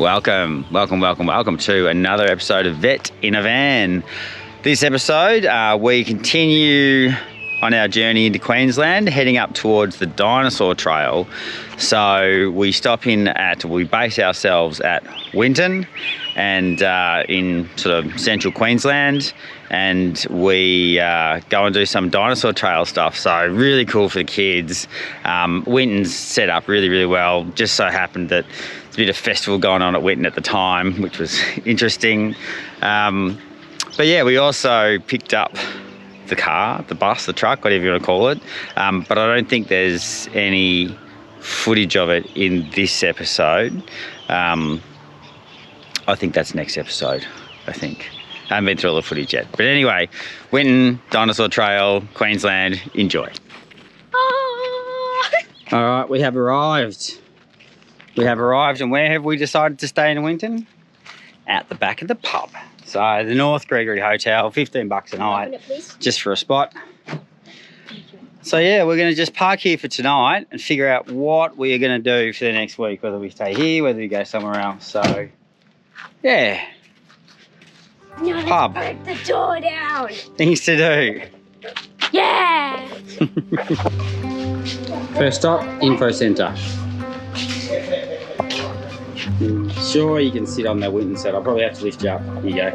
Welcome to another episode of Vet in a Van. This episode, we continue on our journey into Queensland, heading up towards the Dinosaur Trail. So we base ourselves at Winton and in sort of Central Queensland, and we go and do some Dinosaur Trail stuff. So really cool for the kids. Winton's set up really well. Just so happened that there's a bit of festival going on at Winton at the time, which was interesting. But yeah, we also picked up the car, the bus, the truck, whatever you want to call it. But I don't think there's any footage of it in this episode. I think that's next episode, I think. I haven't been through all the footage yet. But anyway, Winton, Dinosaur Trail, Queensland, enjoy. All right, we have arrived. And where have we decided to stay in Winton? At the back of the pub. So the North Gregory Hotel, $15 a night, just for a spot. So yeah, we're going to just park here for tonight and figure out what we are going to do for the next week, whether we stay here, whether we go somewhere else. So yeah, no, pub. Let's break the door down. Things to do. Yeah. First stop, Info Centre. Sure, you can sit on that Winton set. I'll probably have to lift you up. Here you go.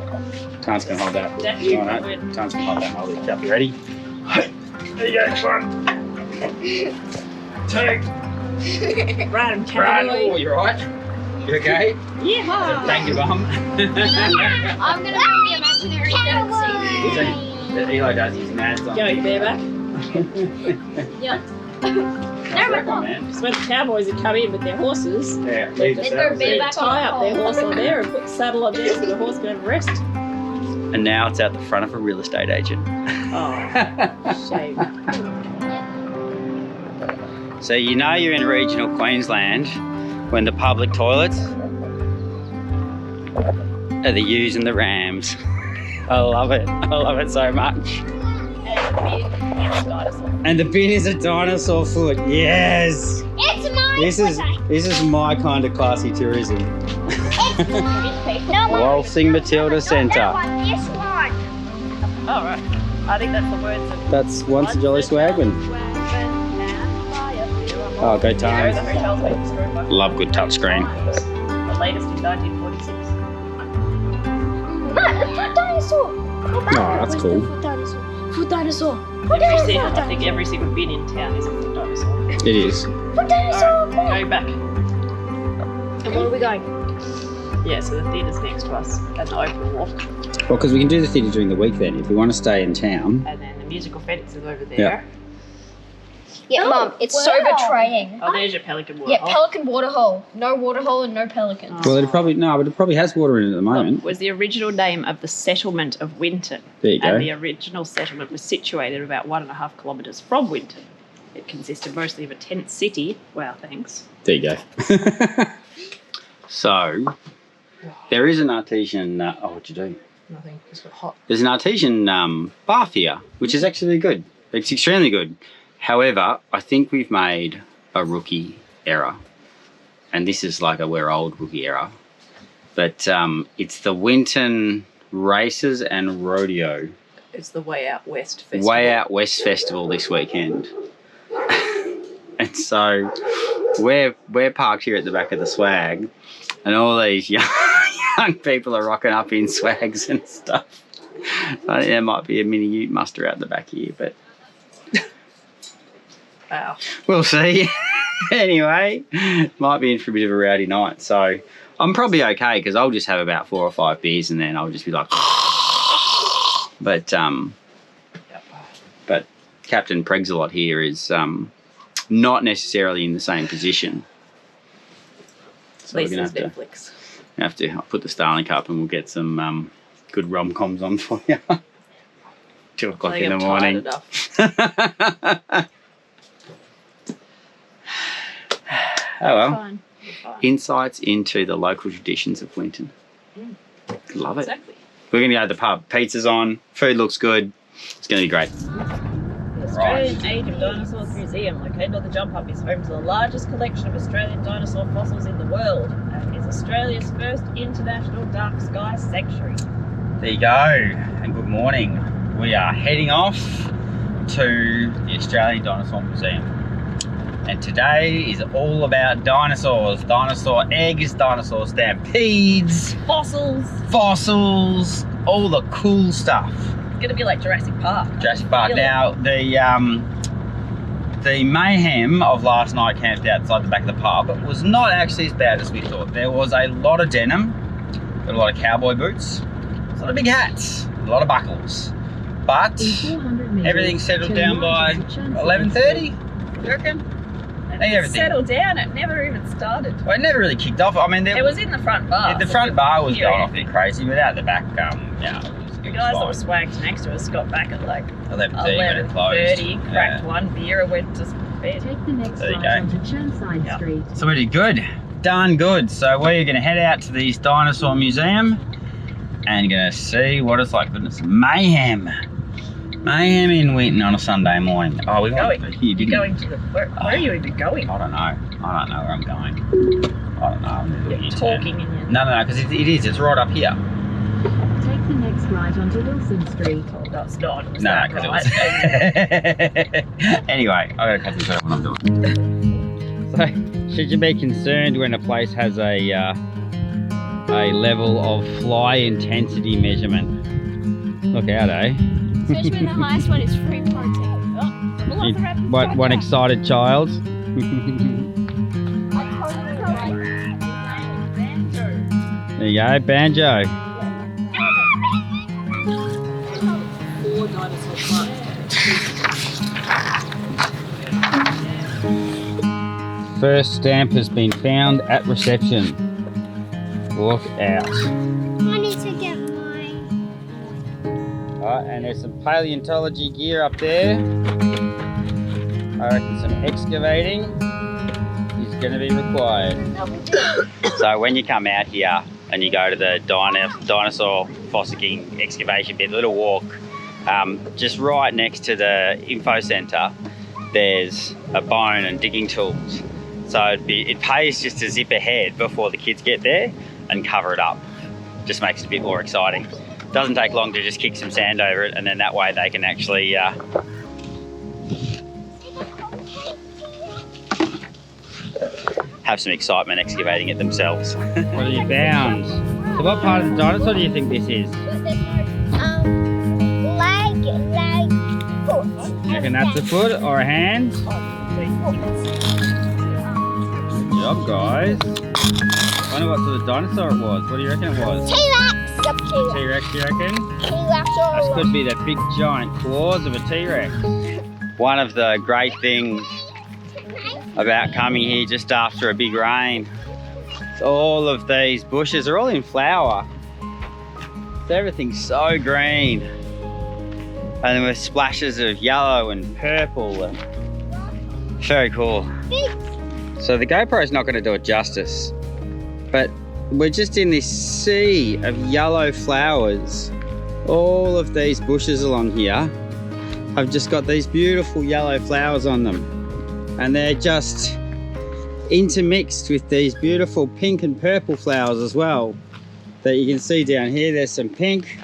Tans can hold that. Tans can hold that. I'll lift you up. You ready? There you go. 1, 2. Right, I'm Run. Oh, you right? You okay? Yeah. Thank you, Mum. I'm gonna be imaginary dancing. Eli does his nads on. Go, you bareback. Yeah. Never mind. Just when the cowboys would come in with their horses, Yeah, they'd leave just the go saddles there. bareback. tie up their horse on there and put the saddle on there so the horse could have a rest. And now it's out the front of a real estate agent. Oh, shame. So you know you're in regional Queensland when the public toilets are the ewes and the rams. I love it. I love it so much. And the bin is a dinosaur foot. Yes. It's mine. This is my kind of classy tourism. No, Waltzing Matilda Centre. This one. Oh, right. I think that's the words of... That's Once a Jolly Swagman. Oh, go Times. The hotel's been destroyed by... Love good touchscreen. The latest in 1946. Look, a foot dinosaur. Oh, that's cool. Foot dinosaur. I think every single bin in town is a foot dinosaur. It is. Foot dinosaur. Right, go back. And where are we going? Yeah, so the theatre's next to us and the open walk. Well, because we can do the theatre during the week then, if we want to stay in town. And then the musical fence is over there. Yeah. Yeah, Mum, it's so betraying. Oh, there's your pelican water. Yeah, pelican waterhole. No waterhole and no pelicans. Well, but it probably has water in it at the moment. Was the original name of the settlement of Winton. There you go. And the original settlement was situated about 1.5 kilometres from Winton. It consisted mostly of a tent city. Wow, thanks. There you go. So, there is an artesian... what'd you do? Nothing, just got hot. There's an artesian bath here, which is actually good. It's extremely good. However, I think we've made a rookie error. And this is like a we're old rookie error. But it's the Winton Races and Rodeo. It's the Way Out West Festival. Way Out West Festival this weekend. And so we're parked here at the back of the swag, and all these young people are rocking up in swags and stuff. I think there might be a mini ute muster out the back here, but Wow. we'll see. Anyway, might be in for a bit of a rowdy night. So I'm probably okay because I'll just have about 4 or 5 beers and then I'll just be like, but Captain Pregsalot here is not necessarily in the same position. So At least we're there's gonna Netflix. I'll put the Starling Cup and we'll get some good rom-coms on for you. 2 o'clock in the morning. Oh well. Fine. Insights into the local traditions of Winton. Love it. Exactly. We're going to go to the pub. Pizza's on. Food looks good. It's going to be great. Australian Age of Dinosaurs Museum, located on the Jump Up, is home to the largest collection of Australian dinosaur fossils in the world and is Australia's first international dark sky sanctuary. There you go, and good morning. We are heading off to the Australian Dinosaur Museum. And today is all about dinosaurs, dinosaur eggs, dinosaur stampedes, fossils, all the cool stuff. It's going to be like Jurassic Park. Jurassic Park. Now, the mayhem of last night camped outside the back of the pub was not actually as bad as we thought. There was a lot of denim, a lot of cowboy boots, a lot of big hats, a lot of buckles. But everything settled down by 11:30, you reckon? It settled down, it never even started. Well, it never really kicked off. I mean, it was in the front bar. The front bar was going off a bit crazy, but out the back, the guys that were swagged next to us got back at like 11:30, cracked one beer and went to bed. Take the next right onto Chermside Street. So we did good, done good. So we're going to head out to this dinosaur museum and going to see what it's like. Goodness, mayhem in Winton on a Sunday morning. Oh, we're going to here, You're going to the... Where are you even going? I don't know where I'm going. I don't know. I'm You're talking in your... No, because it is. It's right up here. Take the next right onto Wilson Street. Oh, that's not. No, because it was... Anyway, I got to concentrate on what I'm doing. So, should you be concerned when a place has a level of fly intensity measurement? Look out, eh? Especially when the highest one is free protein. One excited child. There you go, banjo. 4 dinosaur plants. First stamp has been found at reception. Look out. I need to get mine. Alright, and there's some paleontology gear up there. I reckon some excavating is going to be required. So when you come out here and you go to the dinosaur fossicking excavation bit, little walk, just right next to the info centre, there's a bone and digging tools. So it pays just to zip ahead before the kids get there and cover it up. Just makes it a bit more exciting. Doesn't take long to just kick some sand over it, and then that way they can actually have some excitement excavating it themselves. What have you found? So what part of the dinosaur do you think this is? Leg, foot. You reckon that's a foot or a hand? Good job, guys. I wonder what sort of dinosaur it was. What do you reckon it was? T-Rex. T-Rex, you reckon? T-Rex. This could be the big giant claws of a T-Rex. One of the great things about coming here just after a big rain, is all of these bushes are all in flower. So everything's so green. And then with splashes of yellow and purple. And very cool. So the GoPro's not going to do it justice, but we're just in this sea of yellow flowers. All of these bushes along here have just got these beautiful yellow flowers on them, and they're just intermixed with these beautiful pink and purple flowers as well that you can see down here. There's some pink.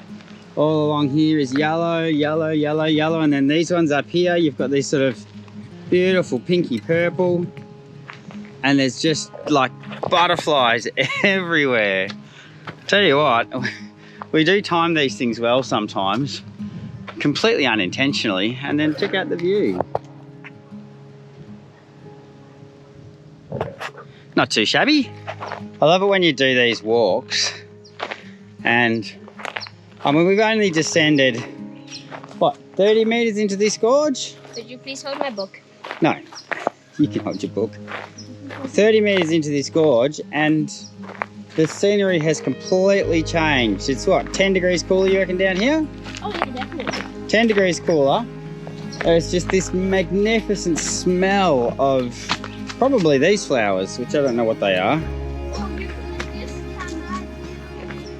All along here is yellow, yellow, yellow, yellow, and then these ones up here, you've got these sort of beautiful pinky purple, and there's just like butterflies everywhere. Tell you what, we do time these things well sometimes, completely unintentionally, and then check out the view. Not too shabby. I love it when you do these walks, and I mean, we've only descended, what, 30 metres into this gorge? Could you please hold my book? No, you can hold your book. 30 metres into this gorge, and the scenery has completely changed. It's what, 10 degrees cooler you reckon down here? Oh yeah, definitely. 10 degrees cooler. There's just this magnificent smell of probably these flowers, which I don't know what they are,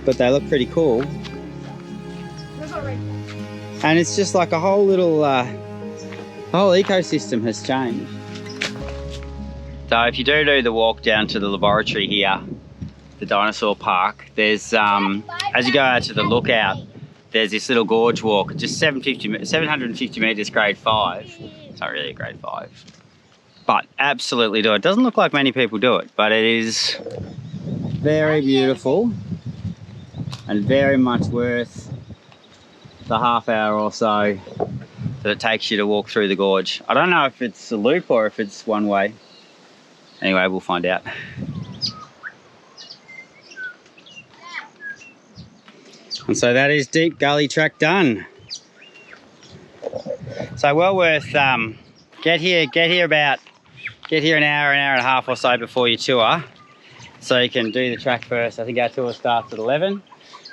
but they look pretty cool. And it's just like a whole little The whole ecosystem has changed. So if you do the walk down to the laboratory here, the dinosaur park, there's, as you go out to the lookout, there's this little gorge walk, just 750 metres, grade 5. It's not really a grade 5. But absolutely do it. Doesn't look like many people do it, but it is very beautiful and very much worth the half hour or so that it takes you to walk through the gorge. I don't know if it's a loop or if it's one way. Anyway, we'll find out. And so that is Deep Gully Track done. So well worth, get here an hour and a half or so before your tour, so you can do the track first. I think our tour starts at 11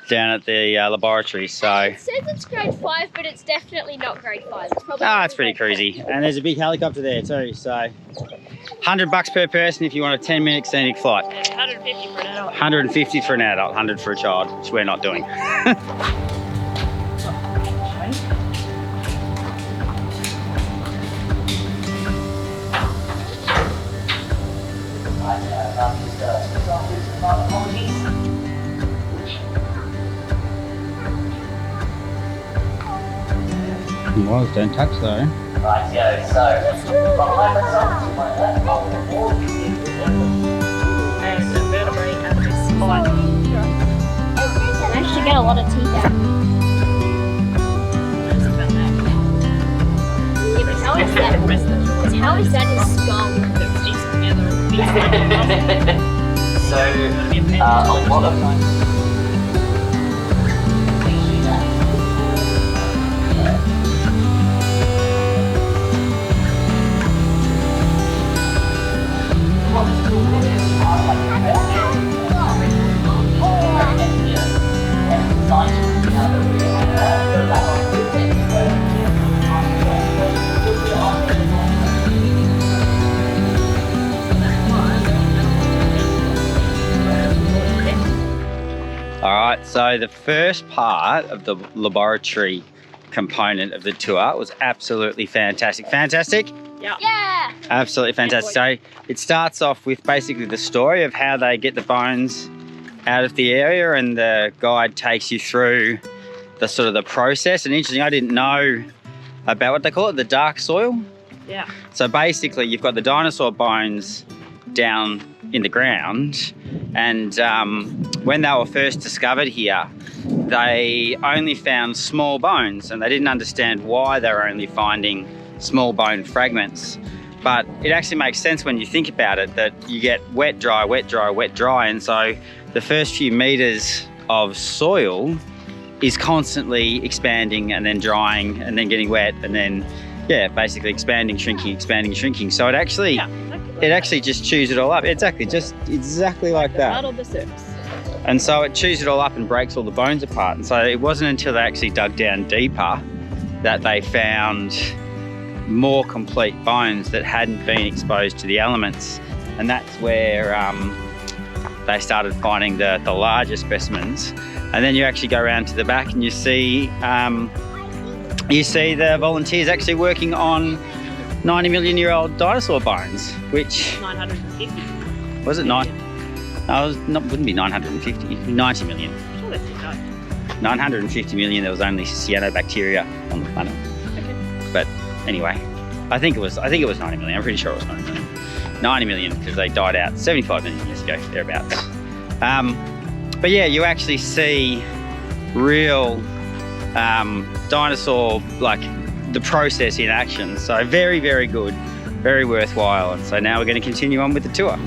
down at the laboratory. So It says it's grade 5, but it's definitely not grade 5. It's probably it's pretty cruisy. And there's a big helicopter there too. So $100 per person if you want a 10-minute scenic flight. And 150 for an adult. 150 for an adult, 100 for a child, which we're not doing. Was, don't touch though. Right, so behind myself to my left, I'll walk And the vertebrae at this spine. I actually get a lot of teeth out. Yeah, but how is that? Because how is that his skull? So, a lot of Alright, so the first part of the laboratory component of the tour was absolutely fantastic. Fantastic? Yeah! Absolutely fantastic. So it starts off with basically the story of how they get the bones out of the area, and the guide takes you through the sort of the process. And interesting, I didn't know about what they call it, the dark soil. Yeah. So basically you've got the dinosaur bones down in the ground, and when they were first discovered here, they only found small bones, and they didn't understand why they were only finding small bone fragments. But it actually makes sense when you think about it, that you get wet, dry, wet, dry, wet, dry, and so the first few meters of soil is constantly expanding and then drying and then getting wet and then, yeah, basically expanding, shrinking. So it actually, it actually just chews it all up. Exactly, just exactly like that. Out of the surface. And so it chews it all up and breaks all the bones apart. And so it wasn't until they actually dug down deeper that they found more complete bones that hadn't been exposed to the elements. And that's where they started finding the larger specimens. And then you actually go around to the back and you see the volunteers actually working on 90 million year old dinosaur bones, which 950. was it? No, it was not, wouldn't be 950, 90 million. Sure, that's it, no. 950 million, there was only cyanobacteria on the planet. Okay. But anyway, I think it was 90 million. I'm pretty sure it was 90 million. 90 million because they died out 75 million years ago, thereabouts. But yeah, you actually see real dinosaur, like the process in action. So very, very good, very worthwhile. And so now we're going to continue on with the tour.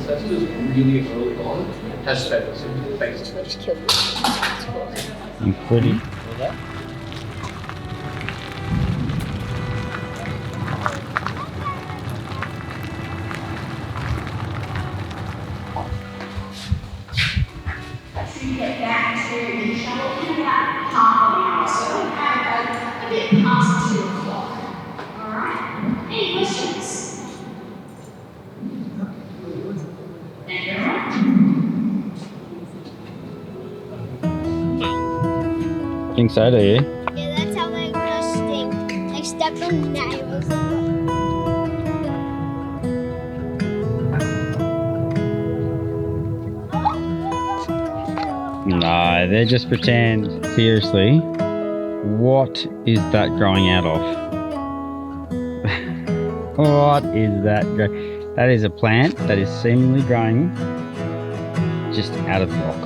This is really early on. Has feathers in the face. Just killed me. I'm pretty. Get back to the shuttle in about half an hour or so. A bit past 2 o'clock. Alright. Any questions? Thank you very much. think so, do you? Yeah, that's how they're gonna stink. They step on nails. No, they're just pretend. Seriously, what is that growing out of? What is that? That is a plant that is seemingly growing just out of the rock.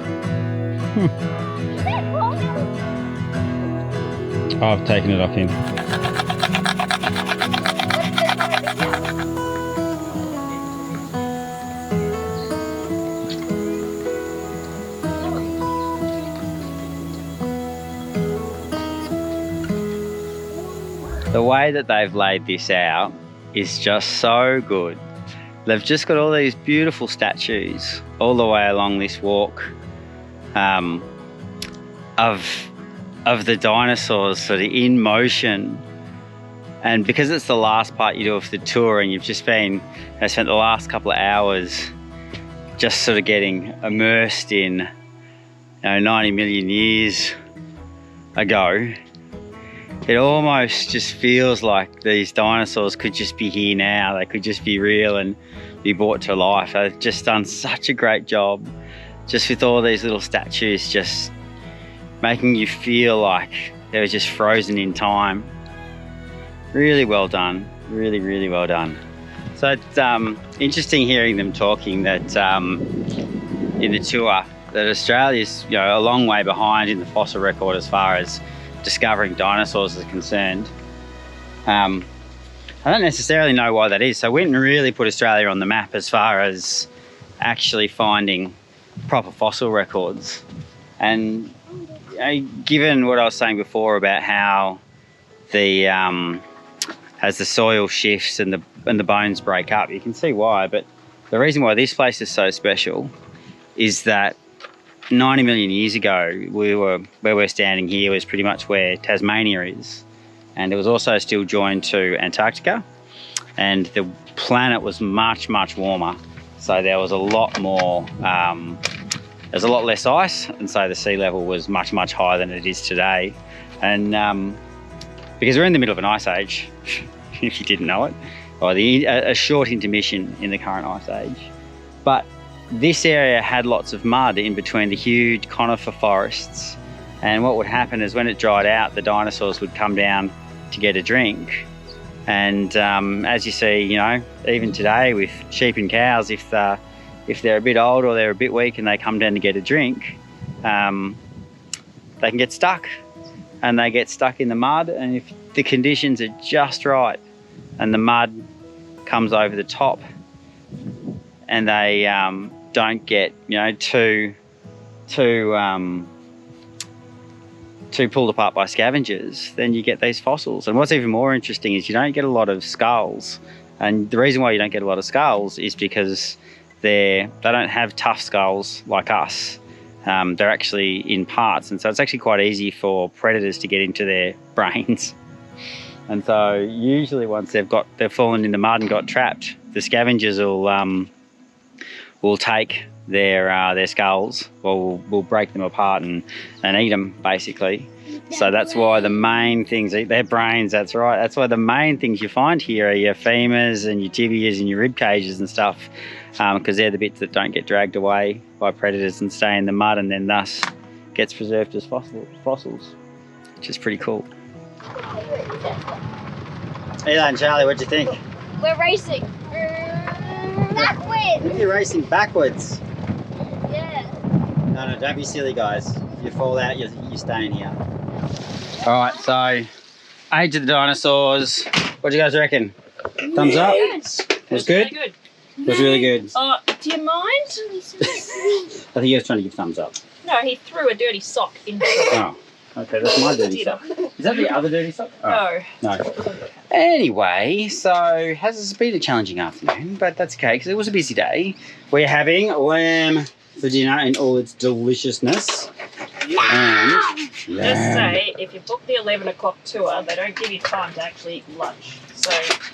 Oh, I've taken it off him. The way that they've laid this out is just so good. They've just got all these beautiful statues all the way along this walk of the dinosaurs sort of in motion. And because it's the last part you do of the tour and you've just spent the last couple of hours just sort of getting immersed in 90 million years ago, it almost just feels like these dinosaurs could just be here now. They could just be real and be brought to life. They've just done such a great job just with all these little statues just making you feel like they were just frozen in time. Really well done. Really, really well done. So it's interesting hearing them talking that in the tour that Australia's a long way behind in the fossil record as far as discovering dinosaurs is concerned. I don't necessarily know why that is. So Winton really put Australia on the map as far as actually finding proper fossil records. And given what I was saying before about how the as the soil shifts and the bones break up, you can see why. But the reason why this place is so special is that 90 million years ago, where we're standing here was pretty much where Tasmania is. And it was also still joined to Antarctica. And the planet was much, much warmer. So there was a lot more, there's a lot less ice. And so the sea level was much, much higher than it is today. And because we're in the middle of an ice age, if you didn't know it, or a short intermission in the current ice age. But this area had lots of mud in between the huge conifer forests. And what would happen is when it dried out, the dinosaurs would come down to get a drink. And as you see, even today with sheep and cows, if they're a bit old or they're a bit weak and they come down to get a drink, they can get stuck. And they get stuck in the mud, and if the conditions are just right and the mud comes over the top and they don't get too pulled apart by scavengers, then you get these fossils. And what's even more interesting is you don't get a lot of skulls. And the reason why you don't get a lot of skulls is because they don't have tough skulls like us. They're actually in parts, and so it's actually quite easy for predators to get into their brains. And so usually once they've fallen in the mud and got trapped, the scavengers will take their skulls, or will break them apart and eat them basically. So that's why the main things, eat their brains, that's right. That's why the main things you find here are your femurs and your tibias and your rib cages and stuff, because they're the bits that don't get dragged away by predators and stay in the mud, and then thus gets preserved as fossils, which is pretty cool. Eli and Charlie, what do you think? We're racing. Backwards. You're racing backwards. Yeah. No, don't be silly, guys. If you fall out, you're staying here. All right, so Age of the Dinosaurs. What do you guys reckon? Thumbs up? It was good? Really good. It was really good. Do you mind? I think he was trying to give thumbs up. No, he threw a dirty sock into it. Oh, okay, that's my dirty sock. Is that the other dirty sock? Oh, No. no. Anyway, so has been a challenging afternoon, but that's okay because it was a busy day. We're having lamb for dinner in all its deliciousness. And Just say, if you book the 11 o'clock tour, they don't give you time to actually eat lunch. So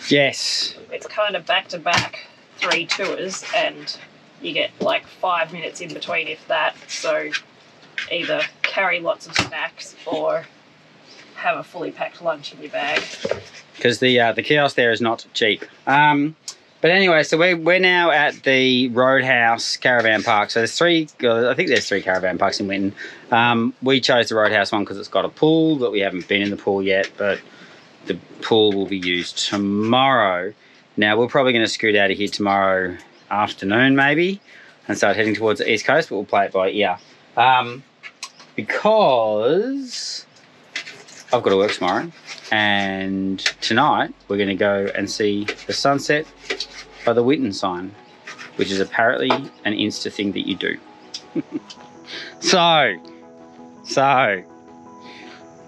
yes, it's kind of back-to-back 3 tours, and you get like 5 minutes in between, if that. So either carry lots of snacks or have a fully packed lunch in your bag. Because the kiosk there is not cheap. But anyway, so we're now at the Roadhouse Caravan Park. So there's three caravan parks in Winton. We chose the Roadhouse one because it's got a pool, but we haven't been in the pool yet. But the pool will be used tomorrow. Now we're probably going to scoot out of here tomorrow afternoon maybe and start heading towards the east coast, but we'll play it by ear. Because I've got to work tomorrow, and tonight we're going to go and see the sunset by the Winton sign, which is apparently an Insta thing that you do. So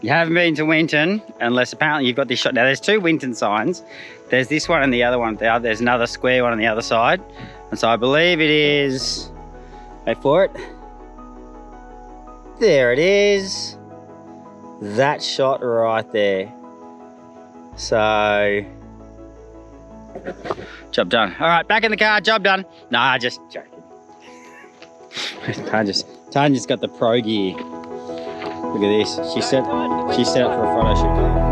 you haven't been to Winton unless apparently you've got this shot. Now there's two Winton signs. There's this one and the other one. There's another square one on the other side. And so I believe it is, wait for it. There it is. That shot right there. So, job done. All right, back in the car, job done. Nah, just joking. Tan just got the pro gear. Look at this. She set up for a photo shoot.